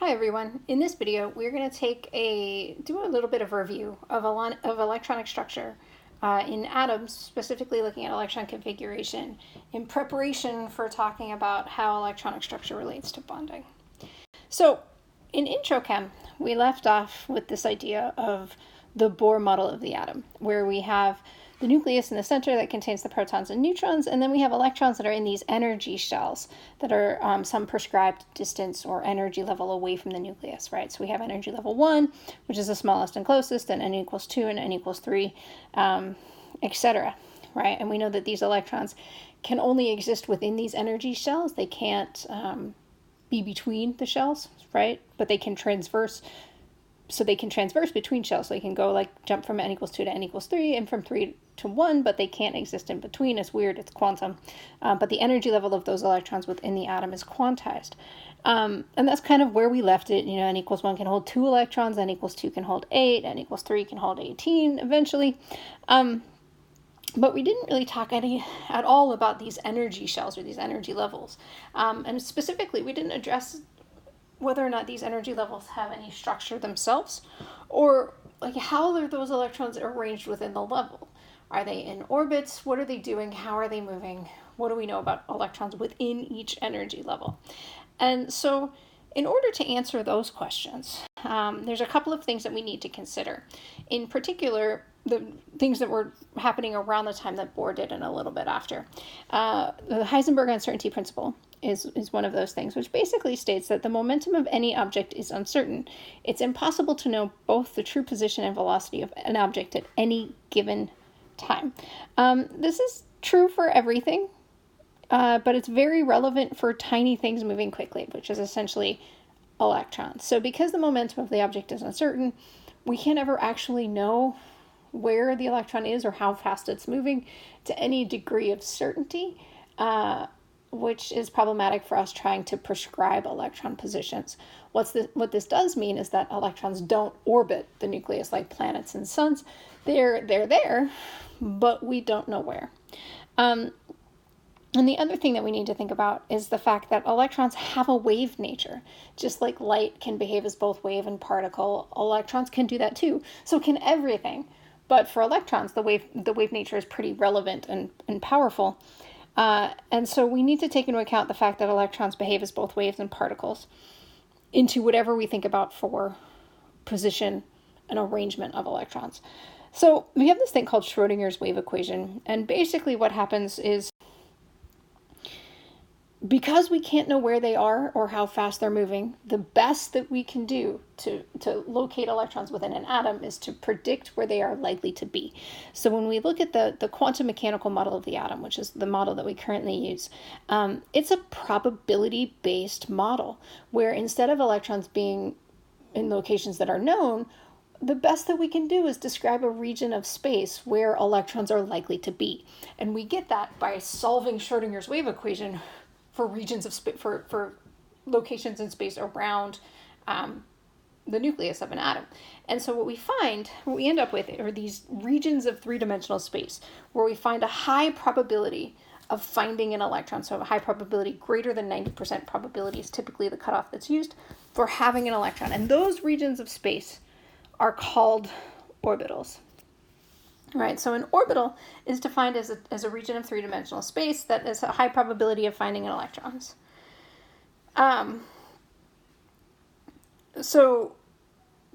Hi everyone. In this video, we're going to do a little bit of review of electronic structure in atoms, specifically looking at electron configuration in preparation for talking about how electronic structure relates to bonding. So in intro chem, we left off with this idea of the Bohr model of the atom, where we have the nucleus in the center that contains the protons and neutrons, and then we have electrons that are in these energy shells that are some prescribed distance or energy level away from the nucleus, right? So we have energy level 1, which is the smallest and closest, and n equals 2 and n equals 3, etc., right? And we know that these electrons can only exist within these energy shells. They can't be between the shells, right? But they can transverse. So they can transverse between shells. So they can go jump from n equals 2 to n equals 3 and from 3 to 1, but they can't exist in between. It's weird, it's quantum. But the energy level of those electrons within the atom is quantized. And that's kind of where we left it. N equals 1 can hold 2 electrons, n equals 2 can hold 8, n equals 3 can hold 18 eventually. But we didn't really talk at all about these energy shells or these energy levels. And specifically, we didn't address whether or not these energy levels have any structure themselves, or how are those electrons arranged within the level? Are they in orbits? What are they doing? How are they moving? What do we know about electrons within each energy level? And so in order to answer those questions, there's a couple of things that we need to consider. In particular, the things that were happening around the time that Bohr did and a little bit after. The Heisenberg uncertainty principle is one of those things, which basically states that the momentum of any object is uncertain. It's impossible to know both the true position and velocity of an object at any given time. This is true for everything, but it's very relevant for tiny things moving quickly, which is essentially electrons. So because the momentum of the object is uncertain, we can't ever actually know where the electron is or how fast it's moving to any degree of certainty, which is problematic for us trying to prescribe electron positions. What this does mean is that electrons don't orbit the nucleus like planets and suns. They're there, but we don't know where. And the other thing that we need to think about is the fact that electrons have a wave nature. Just like light can behave as both wave and particle, electrons can do that too. So can everything. But for electrons, the wave nature is pretty relevant and powerful. And so we need to take into account the fact that electrons behave as both waves and particles into whatever we think about for position and arrangement of electrons. So we have this thing called Schrodinger's wave equation. And basically what happens is, because we can't know where they are or how fast they're moving, the best that we can do to locate electrons within an atom is to predict where they are likely to be. So when we look at the quantum mechanical model of the atom, which is the model that we currently use, it's a probability-based model where instead of electrons being in locations that are known, the best that we can do is describe a region of space where electrons are likely to be. And we get that by solving Schrodinger's wave equation for regions of for locations in space around the nucleus of an atom. And so what we end up with are these regions of three-dimensional space where we find a high probability of finding an electron. So a high probability, greater than 90% probability is typically the cutoff that's used for having an electron. And those regions of space are called orbitals. Right, so an orbital is defined as a region of three-dimensional space that has a high probability of finding electrons. So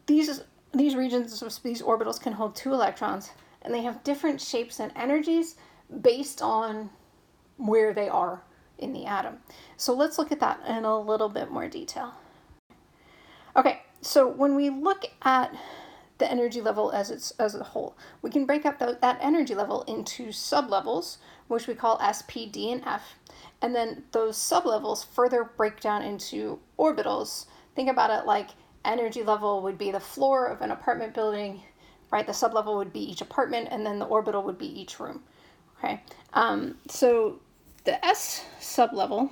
these regions, these orbitals can hold 2 electrons, and they have different shapes and energies based on where they are in the atom. So let's look at that in a little bit more detail. Okay, so when we look at the energy level as a whole, we can break up that energy level into sublevels, which we call S, P, D, and F. And then those sublevels further break down into orbitals. Think about it like energy level would be the floor of an apartment building, right? The sublevel would be each apartment, and then the orbital would be each room, okay? So the S sublevel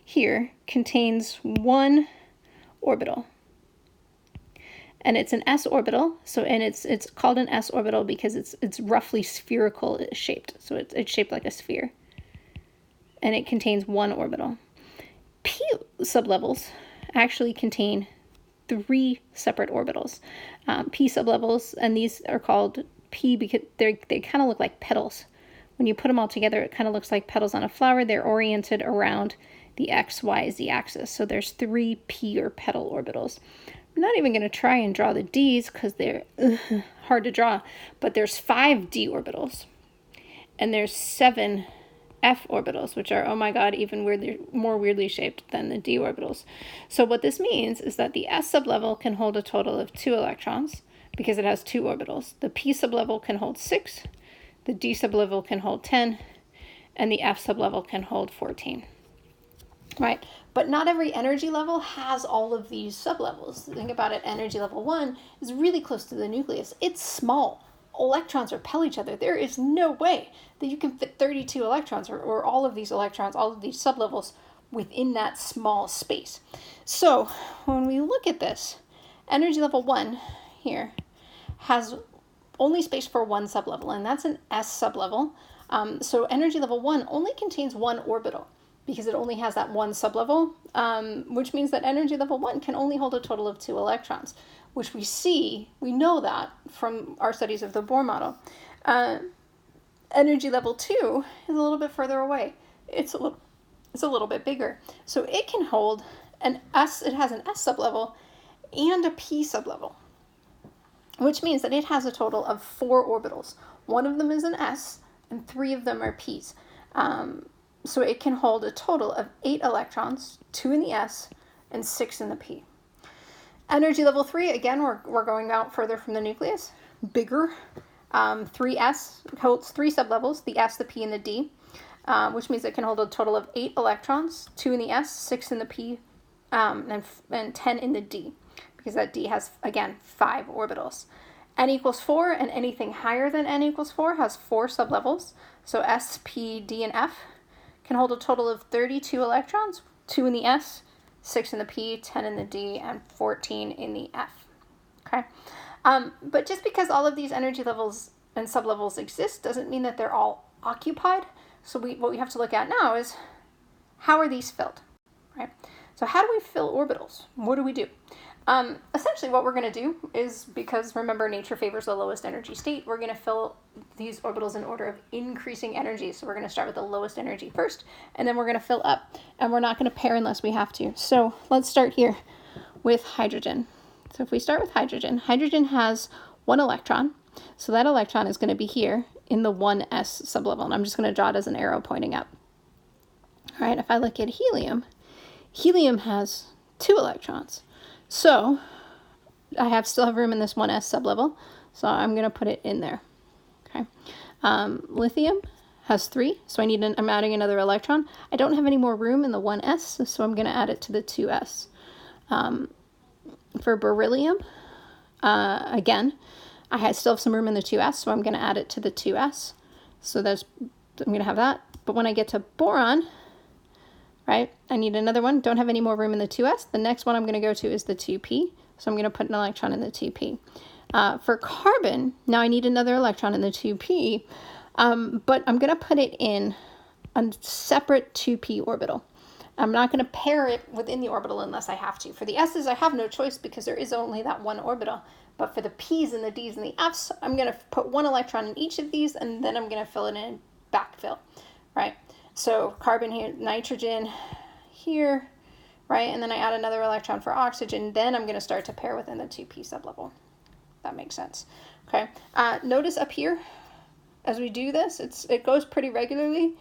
here contains 1 orbital. And it's an s orbital, and it's called an s orbital because it's roughly spherical shaped. So it's shaped like a sphere, and it contains 1 orbital. P sublevels actually contain 3 separate orbitals, p sublevels, and these are called p because they kind of look like petals. When you put them all together, it kind of looks like petals on a flower. They're oriented around the x, y, z axis. So there's 3 p or petal orbitals. I'm not even going to try and draw the d's because they're hard to draw, but there's 5 d orbitals, and there's 7 f orbitals, which are, oh my god, even more weirdly shaped than the d orbitals. So what this means is that the s sublevel can hold a total of 2 electrons because it has 2 orbitals. The p sublevel can hold 6, the d sublevel can hold 10, and the f sublevel can hold 14. Right? But not every energy level has all of these sublevels. Think about it, energy level 1 is really close to the nucleus. It's small. Electrons repel each other. There is no way that you can fit 32 electrons or all of these electrons, all of these sublevels within that small space. So when we look at this, energy level 1 here has only space for one sublevel, and that's an s sublevel. So energy level 1 only contains 1 orbital because it only has that one sublevel, which means that energy level 1 can only hold a total of 2 electrons, which we know that from our studies of the Bohr model. Energy level 2 is a little bit further away. It's a little bit bigger. So it can hold it has an s sublevel and a p sublevel, which means that it has a total of 4 orbitals. One of them is an s, and 3 of them are p's. So it can hold a total of 8 electrons, 2 in the s and 6 in the p. Energy level 3, again, we're going out further from the nucleus, bigger. 3s holds 3 sublevels, the s, the p, and the d, which means it can hold a total of 8 electrons, 2 in the s, 6 in the p, and 10 in the d, because that d has, again, 5 orbitals. N equals 4, and anything higher than n equals 4 has 4 sublevels, so s, p, d, and f can hold a total of 32 electrons, 2 in the s, 6 in the p, 10 in the d, and 14 in the f. Okay, but just because all of these energy levels and sublevels exist doesn't mean that they're all occupied. So what we have to look at now is, how are these filled, right? So how do we fill orbitals? What do we do? Essentially what we're going to do is, because remember nature favors the lowest energy state, we're going to fill these orbitals in order of increasing energy. So we're going to start with the lowest energy first, and then we're going to fill up, and we're not going to pair unless we have to. So let's start here with hydrogen. So if we start with hydrogen, hydrogen has 1 electron. So that electron is going to be here in the 1s sublevel, and I'm just going to draw it as an arrow pointing up. All right, if I look at helium, helium has 2 electrons. So I still have room in this 1s sublevel, so I'm going to put it in there. Okay. Lithium has 3, so I'm adding another electron. I don't have any more room in the 1s, so I'm going to add it to the 2s. For beryllium, again, I still have some room in the 2s, so I'm going to add it to the 2s. So I'm going to have that. But when I get to boron, right, I need another one. Don't have any more room in the 2s. The next one I'm going to go to is the 2p. So I'm going to put an electron in the 2p. For carbon, now I need another electron in the 2p, but I'm going to put it in a separate 2p orbital. I'm not going to pair it within the orbital unless I have to. For the s's, I have no choice because there is only that one orbital. But for the p's and the d's and the f's, I'm going to put 1 electron in each of these, and then I'm going to fill it in backfill, right? So carbon here, nitrogen here, right? And then I add another electron for oxygen. Then I'm going to start to pair within the 2p sublevel. That makes sense. Okay. Notice up here, as we do this, it goes pretty regularly.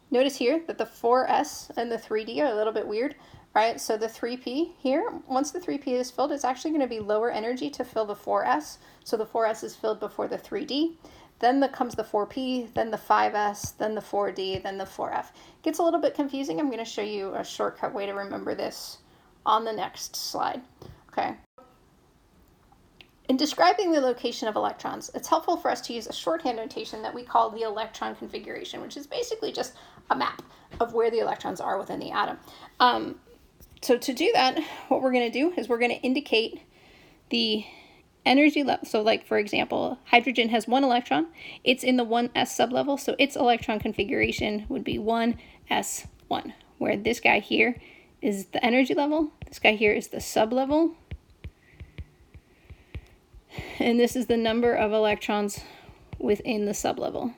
Notice here that the 4s and the 3d are a little bit weird, right? So the 3p here, once the 3p is filled, it's actually going to be lower energy to fill the 4s. So the 4s is filled before the 3d. Then comes the 4p, then the 5s, then the 4d, then the 4f. It gets a little bit confusing. I'm going to show you a shortcut way to remember this on the next slide. Okay. In describing the location of electrons, it's helpful for us to use a shorthand notation that we call the electron configuration, which is basically just a map of where the electrons are within the atom. So to do that, what we're going to do is we're going to indicate the energy level. So like, for example, hydrogen has 1 electron. It's in the 1s sublevel, so its electron configuration would be 1s1, where this guy here is the energy level. This guy here is the sublevel. And this is the number of electrons within the sublevel.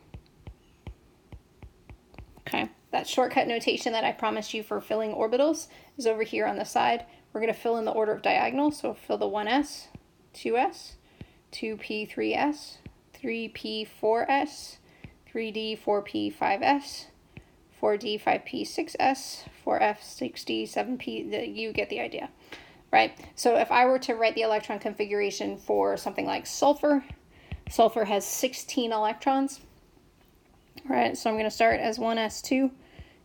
Okay, that shortcut notation that I promised you for filling orbitals is over here on the side. We're going to fill in the order of diagonal, so fill the 1s, 2s, 2p, 3s, 3p, 4s, 3d, 4p, 5s, 4d, 5p, 6s, 4f, 6d, 7p, you get the idea, right? So if I were to write the electron configuration for something like sulfur, sulfur has 16 electrons, right? So I'm going to start as 1s2,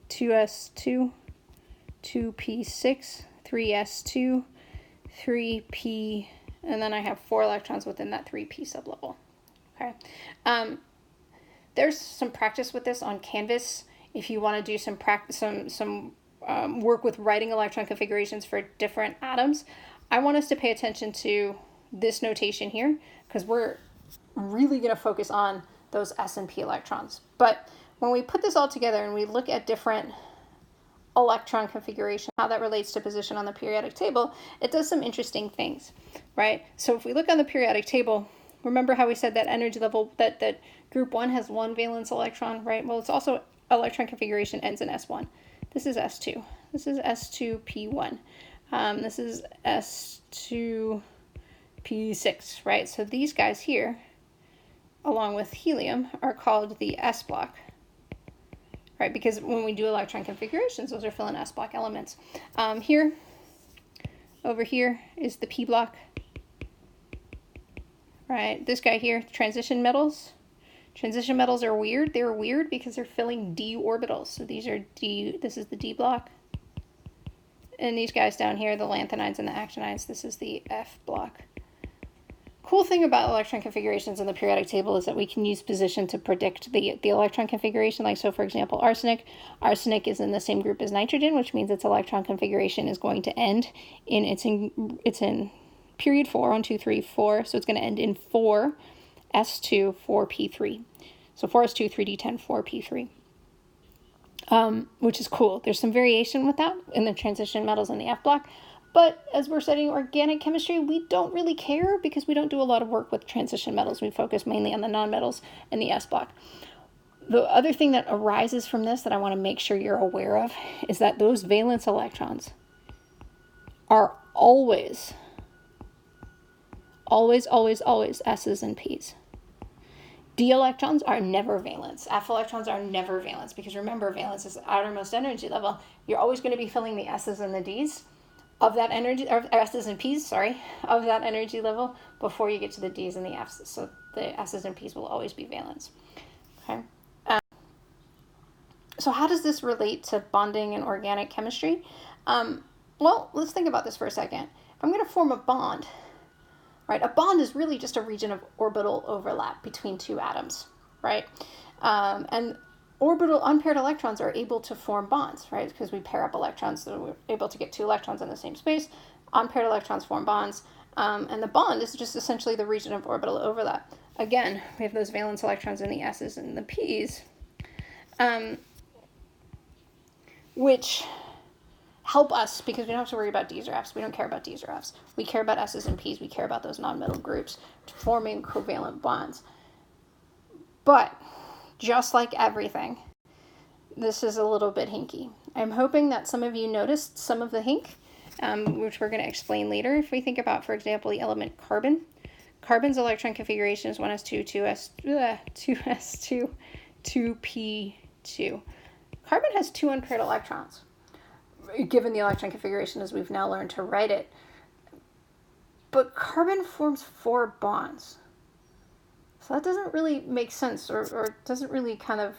2s2, 2p6, 3s2, 3p, and then I have 4 electrons within that 3p sublevel. Okay. There's some practice with this on Canvas if you want to do some practice, some work with writing electron configurations for different atoms. I want us to pay attention to this notation here because we're really going to focus on those s and p electrons. But when we put this all together and we look at different electron configuration, how that relates to position on the periodic table, it does some interesting things, right? So if we look on the periodic table, remember how we said that energy level, that group 1 has 1 valence electron, right? Well, it's also electron configuration ends in S1. This is S2. This is S2P1. This is S2P6, right? So these guys here, along with helium, are called the S block, right? Because when we do electron configurations, those are filling S block elements. Here, over here is the P block, right? This guy here, transition metals. Transition metals are weird. They're weird because they're filling d orbitals. So these are d, this is the D block. And these guys down here, the lanthanides and the actinides, this is the F block. Cool thing about electron configurations in the periodic table is that we can use position to predict the electron configuration. Like, so for example, arsenic. Arsenic is in the same group as nitrogen, which means its electron configuration is going to end in, it's in period 4, 1, 2, 3, 4. So it's going to end in 4, S2, 4p3. So 4s2, 3d10, 4p3. Which is cool. There's some variation with that in the transition metals in the F block. But as we're studying organic chemistry, we don't really care because we don't do a lot of work with transition metals. We focus mainly on the nonmetals in the S block. The other thing that arises from this that I want to make sure you're aware of is that those valence electrons are always S's and P's. D electrons are never valence. F electrons are never valence because remember, valence is the outermost energy level. You're always going to be filling the S's and the D's of that energy, or S's and P's, sorry, of that energy level before you get to the D's and the F's. So the S's and P's will always be valence. Okay. So how does this relate to bonding in organic chemistry? Well, let's think about this for a second. If I'm going to form a bond, right? A bond is really just a region of orbital overlap between two atoms, right? And orbital unpaired electrons are able to form bonds, right? Because we pair up electrons, so we're able to get 2 electrons in the same space. Unpaired electrons form bonds, and the bond is just essentially the region of orbital overlap. Again, we have those valence electrons in the S's and the P's, which help us because we don't have to worry about D's or F's. We don't care about D's or F's. We care about S's and P's. We care about those nonmetal groups forming covalent bonds. But just like everything, this is a little bit hinky. I'm hoping that some of you noticed some of the hink, which we're going to explain later. If we think about, for example, the element carbon. Carbon's electron configuration is 1s2, 2s2, 2p2. Carbon has 2 unpaired electrons, given the electron configuration as we've now learned to write it. But carbon forms 4 bonds. So that doesn't really make sense or doesn't really kind of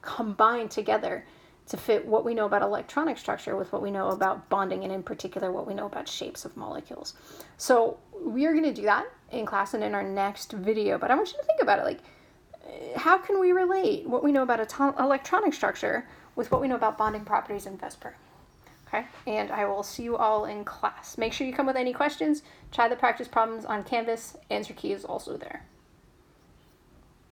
combine together to fit what we know about electronic structure with what we know about bonding and in particular what we know about shapes of molecules. So we are going to do that in class and in our next video. But I want you to think about it, like how can we relate what we know about electronic structure with what we know about bonding properties in VSEPR? Okay, and I will see you all in class. Make sure you come with any questions. Try the practice problems on Canvas. Answer key is also there.